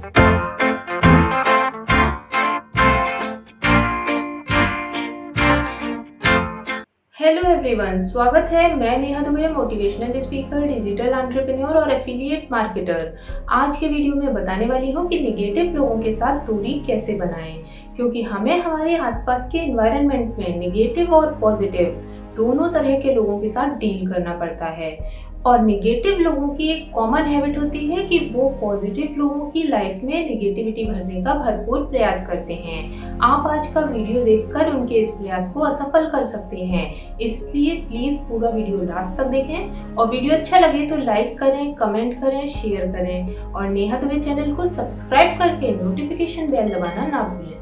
Hello everyone, स्वागत है। मैं Neha Dubey, motivational speaker, digital entrepreneur और एफिलिएट मार्केटर। आज के वीडियो में बताने वाली हूँ कि नेगेटिव लोगों के साथ दूरी कैसे बनाएं, क्योंकि हमें हमारे आसपास के एनवायरनमेंट में नेगेटिव और पॉजिटिव दोनों तरह के लोगों के साथ डील करना पड़ता है। और नेगेटिव लोगों की एक कॉमन हैबिट होती है कि वो पॉजिटिव लोगों की लाइफ में नेगेटिविटी भरने का भरपूर प्रयास करते हैं। आप आज का वीडियो देखकर उनके इस प्रयास को असफल कर सकते हैं, इसलिए प्लीज पूरा वीडियो लास्ट तक देखें। और वीडियो अच्छा लगे तो लाइक करें, कमेंट करें, शेयर करें और नेहा दुबे चैनल को सब्सक्राइब करके नोटिफिकेशन बेल दबाना ना भूलें।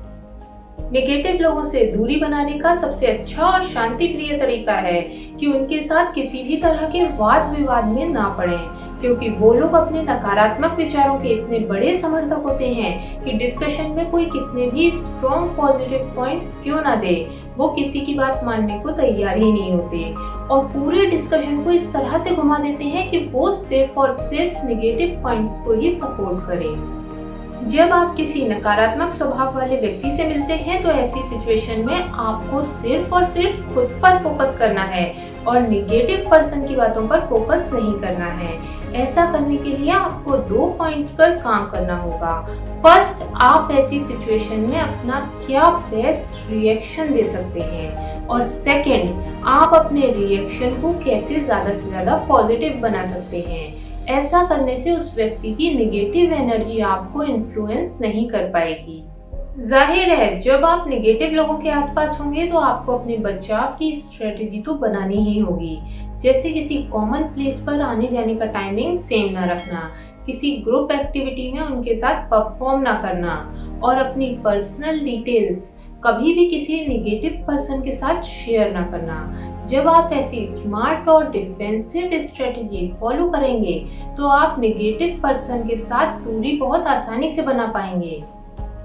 नेगेटिव लोगों से दूरी बनाने का सबसे अच्छा और शांति प्रिय तरीका है कि उनके साथ किसी भी तरह के वाद विवाद में ना पड़ें, क्योंकि वो लोग अपने नकारात्मक विचारों के इतने बड़े समर्थक होते हैं कि डिस्कशन में कोई कितने भी स्ट्रॉन्ग पॉजिटिव पॉइंट्स क्यों ना दे, वो किसी की बात मानने को तैयार ही नहीं होते और पूरे डिस्कशन को इस तरह से घुमा देते हैं कि वो सिर्फ और सिर्फ नेगेटिव पॉइंट्स को ही सपोर्ट करें। जब आप किसी नकारात्मक स्वभाव वाले व्यक्ति से मिलते हैं तो ऐसी सिचुएशन में आपको सिर्फ और सिर्फ खुद पर फोकस करना है और नेगेटिव पर्सन की बातों पर फोकस नहीं करना है। ऐसा करने के लिए आपको 2 पॉइंट्स पर काम करना होगा। फर्स्ट, आप ऐसी सिचुएशन में अपना क्या बेस्ट रिएक्शन दे सकते हैं और सेकंड, आप अपने रिएक्शन को कैसे ज्यादा से ज्यादा पॉजिटिव बना सकते हैं। ऐसा करने से उस व्यक्ति की नेगेटिव एनर्जी आपको इन्फ्लुएंस नहीं कर पाएगी। जाहिर है, जब आप नेगेटिव लोगों के आसपास होंगे तो आपको अपने बचाव की स्ट्रेटेजी तो बनानी ही होगी, जैसे किसी कॉमन प्लेस पर आने जाने का टाइमिंग सेम ना रखना, किसी ग्रुप एक्टिविटी में उनके साथ परफॉर्म ना करना और अपनी पर्सनल डिटेल्स कभी भी किसी नेगेटिव पर्सन के साथ शेयर ना करना। जब आप ऐसी स्मार्ट और डिफेंसिव स्ट्रेटेजी फॉलो करेंगे तो आप नेगेटिव पर्सन के साथ दूरी बहुत आसानी से बना पाएंगे।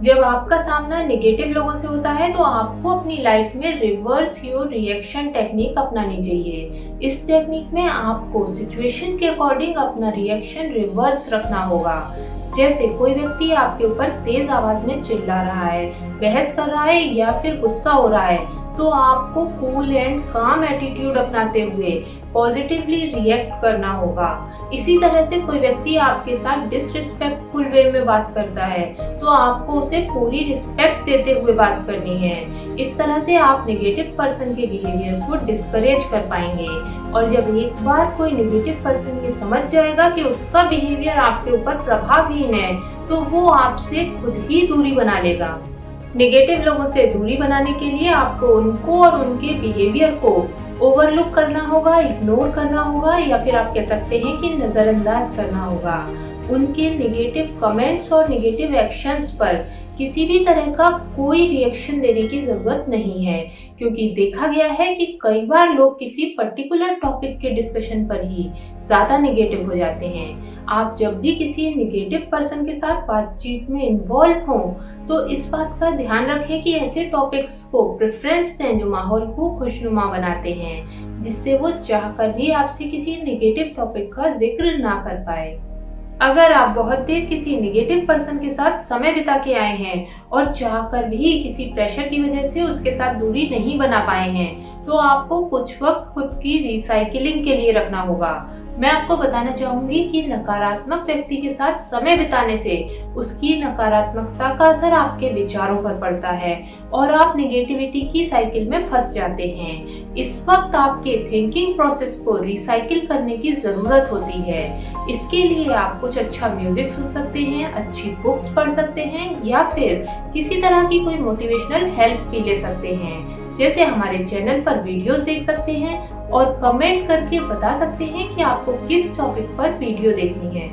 जब आपका सामना नेगेटिव लोगों से होता है तो आपको अपनी लाइफ में रिवर्स योर रिएक्शन टेक्निक अपनानी चाहिए। इस टेक्निक में आपको सिचुएशन के अकॉर्डिंग अपना रिएक्शन रिवर्स रखना होगा। जैसे कोई व्यक्ति आपके ऊपर तेज आवाज में चिल्ला रहा है, बहस कर रहा है या फिर गुस्सा हो रहा है, तो आपको कूल एंड काम एटीट्यूड अपनाते हुए पॉजिटिवली रिएक्ट करना होगा। इसी तरह से कोई व्यक्ति आपके साथ डिसरिस्पेक्टफुल वे में बात करता है तो आपको उसे पूरी रिस्पेक्ट देते हुए बात करनी है। इस तरह से आप नेगेटिव पर्सन के बिहेवियर को डिस्करेज कर पाएंगे और जब एक बार कोई नेगेटिव पर्सन ये समझ जाएगा कि उसका बिहेवियर आपके ऊपर प्रभावहीन है तो वो आपसे खुद ही दूरी बना लेगा। नेगेटिव लोगों से दूरी बनाने के लिए आपको उनको और उनके बिहेवियर को ओवरलुक करना होगा, इग्नोर करना होगा या फिर आप कह सकते हैं कि नजरअंदाज करना होगा। उनके नेगेटिव कमेंट्स और नेगेटिव एक्शंस पर किसी भी तरह का कोई रिएक्शन देने की जरूरत नहीं है, क्योंकि देखा गया है कि कई बार लोग किसी पर्टिकुलर टॉपिक के डिस्कशन पर ही ज्यादा नेगेटिव हो जाते हैं। आप जब भी किसी नेगेटिव पर्सन के साथ बातचीत में इन्वॉल्व हों तो इस बात का ध्यान रखें कि ऐसे टॉपिक्स को प्रेफरेंस दें जो माहौल को खुशनुमा बनाते हैं, जिससे वो चाहकर भी आपसे किसी नेगेटिव टॉपिक का जिक्र ना कर पाए। अगर आप बहुत देर किसी नेगेटिव पर्सन के साथ समय बिता के आए हैं और चाहकर भी किसी प्रेशर की वजह से उसके साथ दूरी नहीं बना पाए हैं तो आपको कुछ वक्त खुद की रिसाइकिलिंग के लिए रखना होगा। मैं आपको बताना चाहूंगी कि नकारात्मक व्यक्ति के साथ समय बिताने से उसकी नकारात्मकता का असर आपके विचारों पर पड़ता है और आप नेगेटिविटी की साइकिल में फंस जाते हैं। इस वक्त आपके थिंकिंग प्रोसेस को रिसाइकिल करने की जरूरत होती है। इसके लिए आप कुछ अच्छा म्यूजिक सुन सकते हैं, अच्छी बुक्स पढ़ सकते हैं या फिर किसी तरह की कोई मोटिवेशनल हेल्प भी ले सकते हैं। जैसे हमारे चैनल पर वीडियोस देख सकते हैं और कमेंट करके बता सकते हैं कि आपको किस टॉपिक पर वीडियो देखनी है।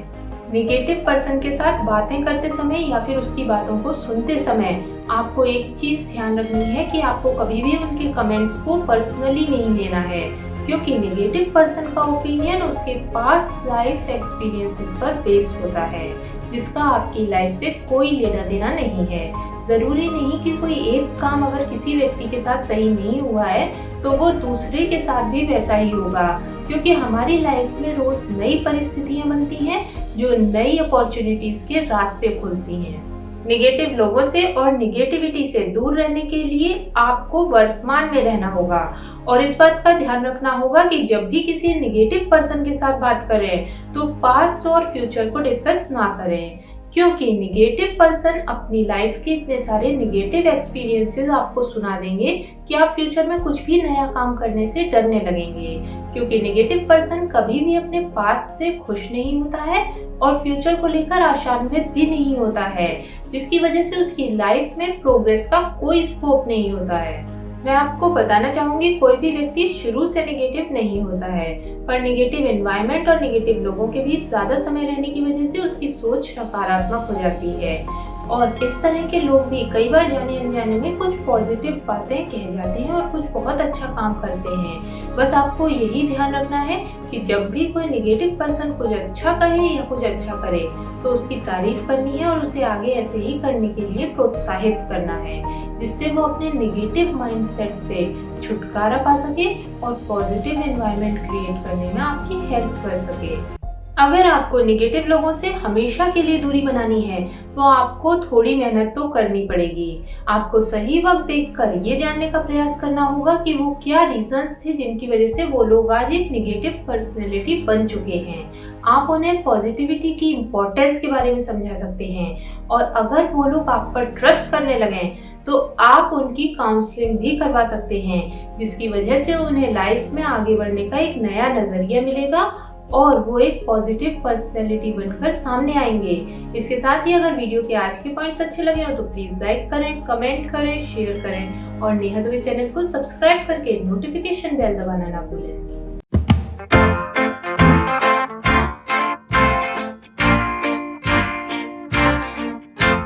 नेगेटिव पर्सन के साथ बातें करते समय या फिर उसकी बातों को सुनते समय आपको एक चीज ध्यान रखनी है कि आपको कभी भी उनके कमेंट्स को पर्सनली नहीं लेना है, क्योंकि नेगेटिव पर्सन का ओपिनियन उसके पास्ट लाइफ एक्सपीरियंसेस पर बेस्ड होता है, जिसका आपकी लाइफ से कोई लेना देना नहीं है। जरूरी नहीं कि कोई एक काम अगर किसी व्यक्ति के साथ सही नहीं हुआ है तो वो दूसरे के साथ भी वैसा ही होगा, क्योंकि हमारी लाइफ में रोज नई परिस्थितियां बनती हैं जो नई अपॉर्चुनिटीज के रास्ते खोलती हैं। नेगेटिव लोगों से और नेगेटिविटी से दूर रहने के लिए आपको वर्तमान में रहना होगा और इस बात का ध्यान रखना होगा कि जब भी किसी नेगेटिव पर्सन के साथ बात करें तो पास्ट और फ्यूचर को डिस्कस ना करें, क्योंकि नेगेटिव पर्सन अपनी लाइफ के इतने सारे नेगेटिव एक्सपीरियंसेस आपको सुना देंगे कि आप फ्यूचर में कुछ भी नया काम करने से डरने लगेंगे, क्योंकि नेगेटिव पर्सन कभी भी अपने पास्ट से खुश नहीं होता है और फ्यूचर को लेकर आशान्वित भी नहीं होता है, जिसकी वजह से उसकी लाइफ में प्रोग्रेस का कोई स्कोप नहीं होता है। मैं आपको बताना चाहूंगी, कोई भी व्यक्ति शुरू से नेगेटिव नहीं होता है, पर नेगेटिव एनवायरनमेंट और नेगेटिव लोगों के बीच ज्यादा समय रहने की वजह से उसकी सोच नकारात्मक हो जाती है और इस तरह के लोग भी कई बार जाने अनजाने में कुछ पॉजिटिव बातें कह जाते हैं और कुछ बहुत अच्छा काम करते हैं। बस आपको यही ध्यान रखना है कि जब भी कोई नेगेटिव पर्सन कुछ अच्छा कहे या कुछ अच्छा करे तो उसकी तारीफ करनी है और उसे आगे ऐसे ही करने के लिए प्रोत्साहित करना है, जिससे वो अपने नेगेटिव माइंडसेट से छुटकारा पा सके और पॉजिटिव एनवायरनमेंट क्रिएट करने में आपकी हेल्प कर सके। अगर आपको नेगेटिव लोगों से हमेशा के लिए दूरी बनानी है तो आपको थोड़ी मेहनत तो करनी पड़ेगी। आपको सही वक्त देखकर ये जानने का प्रयास करना होगा कि वो क्या रीजंस थे जिनकी वजह से वो लोग आज एक नेगेटिव पर्सनैलिटी बन चुके हैं। आप उन्हें पॉजिटिविटी की इम्पोर्टेंस के बारे में समझा सकते हैं और अगर वो लोग आप पर ट्रस्ट करने लगे तो आप उनकी काउंसलिंग भी करवा सकते हैं, जिसकी वजह से उन्हें लाइफ में आगे बढ़ने का एक नया नजरिया मिलेगा और वो एक पॉजिटिव पर्सनैलिटी बनकर सामने आएंगे। इसके साथ ही अगर वीडियो के आज के पॉइंट्स अच्छे लगे हो तो प्लीज लाइक करें, कमेंट करें, शेयर करें और नेहा दुबे चैनल को सब्सक्राइब करके नोटिफिकेशन बेल दबाना ना भूलें।